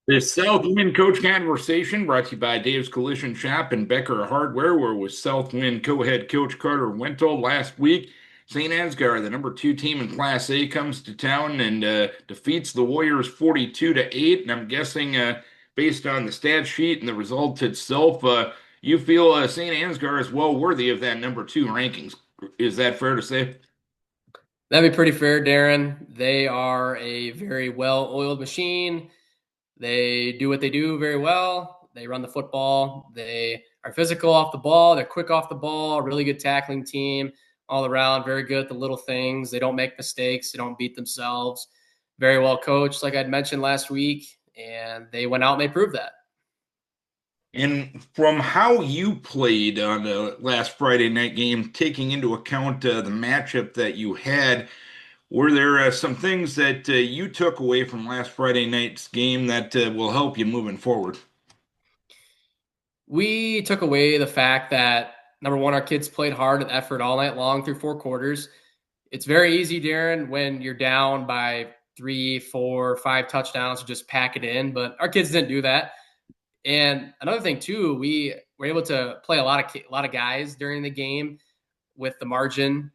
The Southwind Coach Conversation brought to you by Dave's Collision Shop and Becker Hardware, where with Southwind co-head coach Carter Wenthold last week, St. Ansgar, the number 2 team in Class A, comes to town and defeats the Warriors 42-8. And I'm guessing, based on the stat sheet and the result itself, you feel St. Ansgar is well worthy of that number 2 rankings. Is that fair to say? That'd be pretty fair, Darren. They are a very well-oiled machine. They do what they do very well. They run the football. They are physical off the ball. They're quick off the ball. Really good tackling team all around. Very good at the little things. They don't make mistakes. They don't beat themselves. Very well coached, like I'd mentioned last week. And they went out and they proved that. And from how you played on the last Friday night game, taking into account the matchup that you had, were there some things that you took away from last Friday night's game that will help you moving forward? We took away the fact that, number one, our kids played hard and effort all night long through 4 quarters. It's very easy, Darren, when you're down by 3, 4, 5 touchdowns to just pack it in. But our kids didn't do that. And another thing too, we were able to play a lot of guys during the game with the margin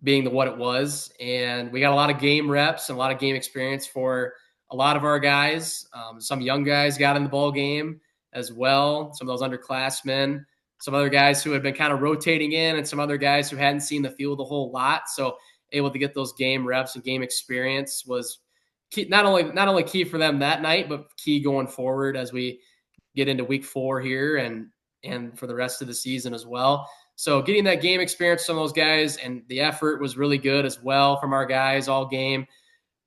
being what it was, and we got a lot of game reps and a lot of game experience for a lot of our guys. Some young guys got in the ball game as well. Some of those underclassmen, some other guys who had been kind of rotating in, and some other guys who hadn't seen the field a whole lot. So able to get those game reps and game experience was key, not only key for them that night, but key going forward as we get into week 4 here and for the rest of the season as well. So getting that game experience from those guys, and the effort was really good as well from our guys all game.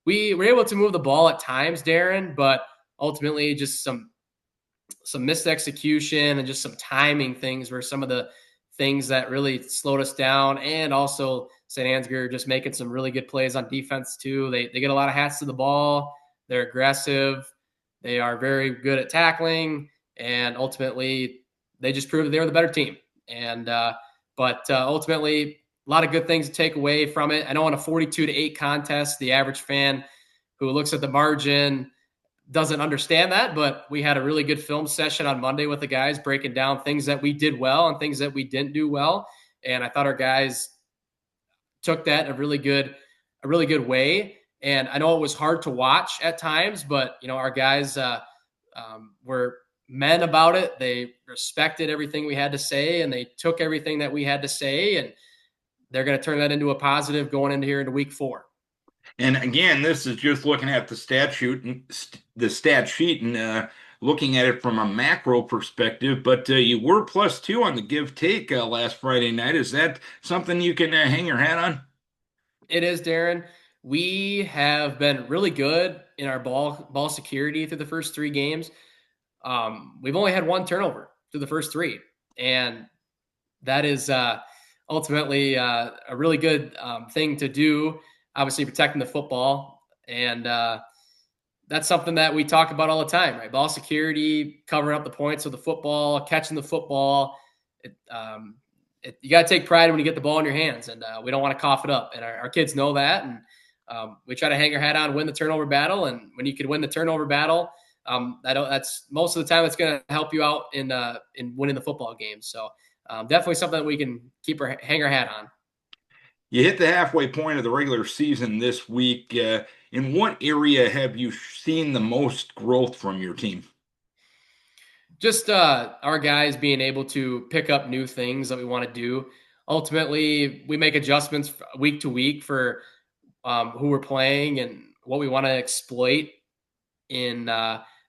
We were able to move the ball at times, Darren, but ultimately just some missed execution and just some timing things were some of the things that really slowed us down. And also St. Ansgar just making some really good plays on defense too. They get a lot of hats to the ball. They're aggressive. They are very good at tackling, and ultimately they just proved that they were the better team. And but ultimately, a lot of good things to take away from it. I know in a 42-8 contest, the average fan who looks at the margin doesn't understand that, but we had a really good film session on Monday with the guys breaking down things that we did well and things that we didn't do well. And I thought our guys took that a really good way. And I know it was hard to watch at times, but our guys were men about it. They respected everything we had to say, and they took everything that we had to say, and they're going to turn that into a positive going into here into week 4. And again, this is just looking at the stat sheet, and looking at it from a macro perspective. But you were +2 on the give take last Friday night. Is that something you can hang your hat on? It is, Darren. We have been really good in our ball security through the first 3 games. We've only had 1 turnover through the first 3, and that is ultimately a really good thing to do. Obviously, protecting the football, and that's something that we talk about all the time, right? Ball security, covering up the points with the football, catching the football. It, you got to take pride when you get the ball in your hands, and we don't want to cough it up. And our kids know that, and we try to hang our hat on, win the turnover battle. And when you can win the turnover battle, that's most of the time it's going to help you out in winning the football game. So definitely something that we can hang our hat on. You hit the halfway point of the regular season this week. In what area have you seen the most growth from your team? Just our guys being able to pick up new things that we want to do. Ultimately, we make adjustments week to week for who we're playing and what we want to exploit in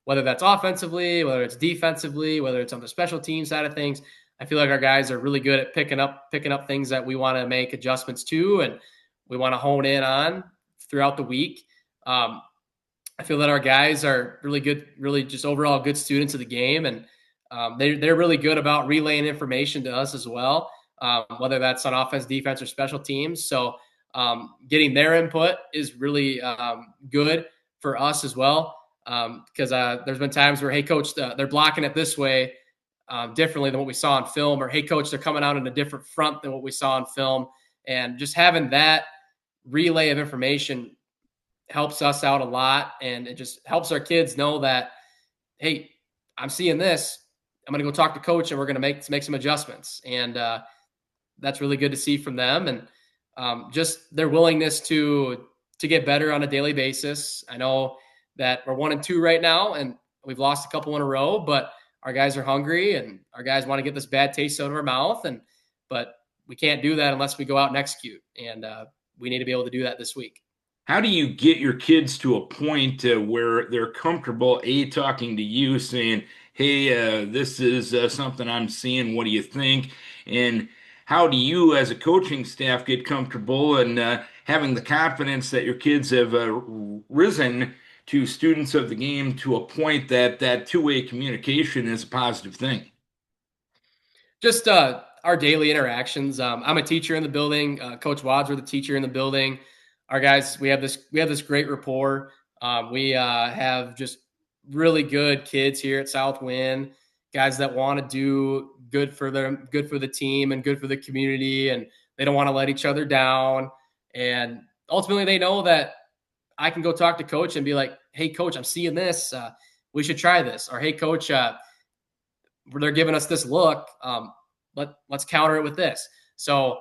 whether that's offensively, whether it's defensively, whether it's on the special team side of things. I feel like our guys are really good at picking up things that we want to make adjustments to, and we want to hone in on throughout the week. Um, I feel that our guys are really good, really just overall good students of the game, and they're really good about relaying information to us as well, whether that's on offense, defense, or special teams. So getting their input is really good for us as well, because there's been times where, hey, coach, they're blocking it this way differently than what we saw on film, or hey, coach, they're coming out in a different front than what we saw on film, and just having that relay of information helps us out a lot, and it just helps our kids know that hey, I'm seeing this. I'm going to go talk to coach, and we're going to make some adjustments. And that's really good to see from them, and just their willingness to get better on a daily basis. I know that we're 1-2 right now, and we've lost a couple in a row, but our guys are hungry, and our guys want to get this bad taste out of our mouth. But we can't do that unless we go out and execute, and we need to be able to do that this week. How do you get your kids to a point where they're comfortable, talking to you, saying, "Hey, this is something I'm seeing. What do you think?" And how do you, as a coaching staff, get comfortable and having the confidence that your kids have risen to students of the game to a point that that two-way communication is a positive thing? Just our daily interactions. I'm a teacher in the building. Coach Wadsworth, the teacher in the building. Our guys, we have this great rapport. We have just really good kids here at South Winn, guys that want to do good for them, good for the team, and good for the community, and they don't want to let each other down. And ultimately, they know that I can go talk to coach and be like, "Hey, coach, I'm seeing this. We should try this." Or, "Hey, coach, they're giving us this look. Let's counter it with this." So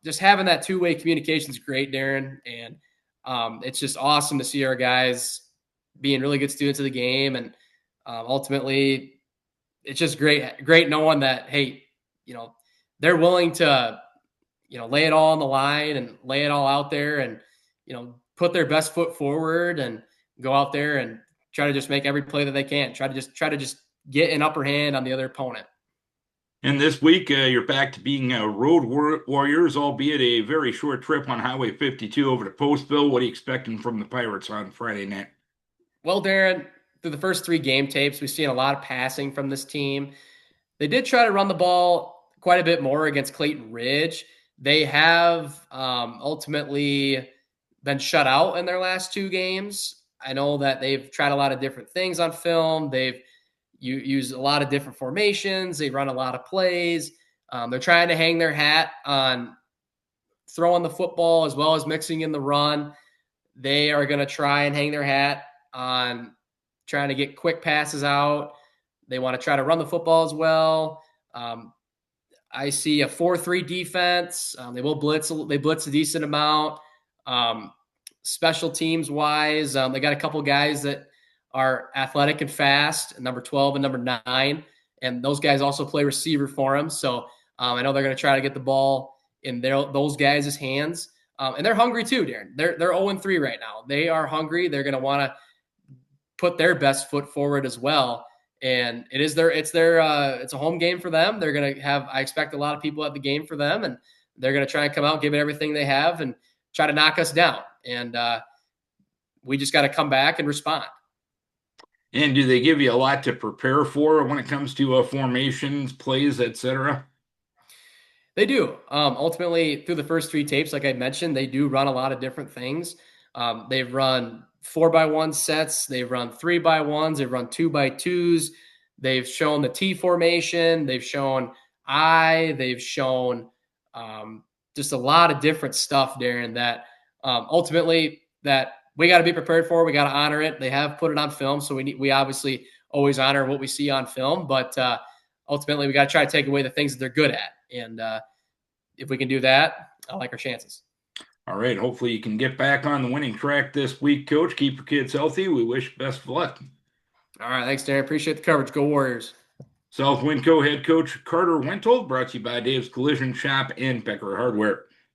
just having that two-way communication is great, Darren, and it's just awesome to see our guys being really good students of the game, and ultimately, it's just great knowing that, hey, they're willing to lay it all on the line and lay it all out there, and put their best foot forward and go out there and try to just make every play that they can. Try to just get an upper hand on the other opponent. And this week, you're back to being road warriors, albeit a very short trip on Highway 52 over to Postville. What are you expecting from the Pirates on Friday night? Well, Darren, through the first 3 game tapes, we've seen a lot of passing from this team. They did try to run the ball quite a bit more against Clayton Ridge. They have ultimately been shut out in their last 2 games. I know that they've tried a lot of different things on film. They've used a lot of different formations. They run a lot of plays. They're trying to hang their hat on throwing the football as well as mixing in the run. They are going to try and hang their hat on trying to get quick passes out. They want to try to run the football as well. I see a 4-3 defense. They will blitz. They blitz a decent amount. Special teams wise, they got a couple guys that are athletic and fast, number 12 and number 9, and those guys also play receiver for them. So I know they're going to try to get the ball in those guys' hands, and they're hungry too, Darren. They're 0-3 right now. They are hungry. They're going to want to put their best foot forward as well. And it's a home game for them. They're going to have, I expect, a lot of people at the game for them, and they're going to try and come out, give it everything they have, and try to knock us down. And we just got to come back and respond. And do they give you a lot to prepare for when it comes to formations, plays, etc.? They do. Ultimately, through the first 3 tapes, like I mentioned, they do run a lot of different things. They've run 4x1 sets. They've run 3x1s. They've run 2x2s. They've shown the T formation. They've shown I. They've shown just a lot of different stuff, Darren, that ultimately that we got to be prepared for. We got to honor it. They have put it on film, so we obviously always honor what we see on film, but ultimately we got to try to take away the things that they're good at. And if we can do that, I like our chances. All right. Hopefully you can get back on the winning track this week, Coach. Keep your kids healthy. We wish best of luck. All right. Thanks, Darren. Appreciate the coverage. Go Warriors. South Winn Co head coach Carter Wenthold, brought to you by Dave's Collision Shop and Becker Hardware.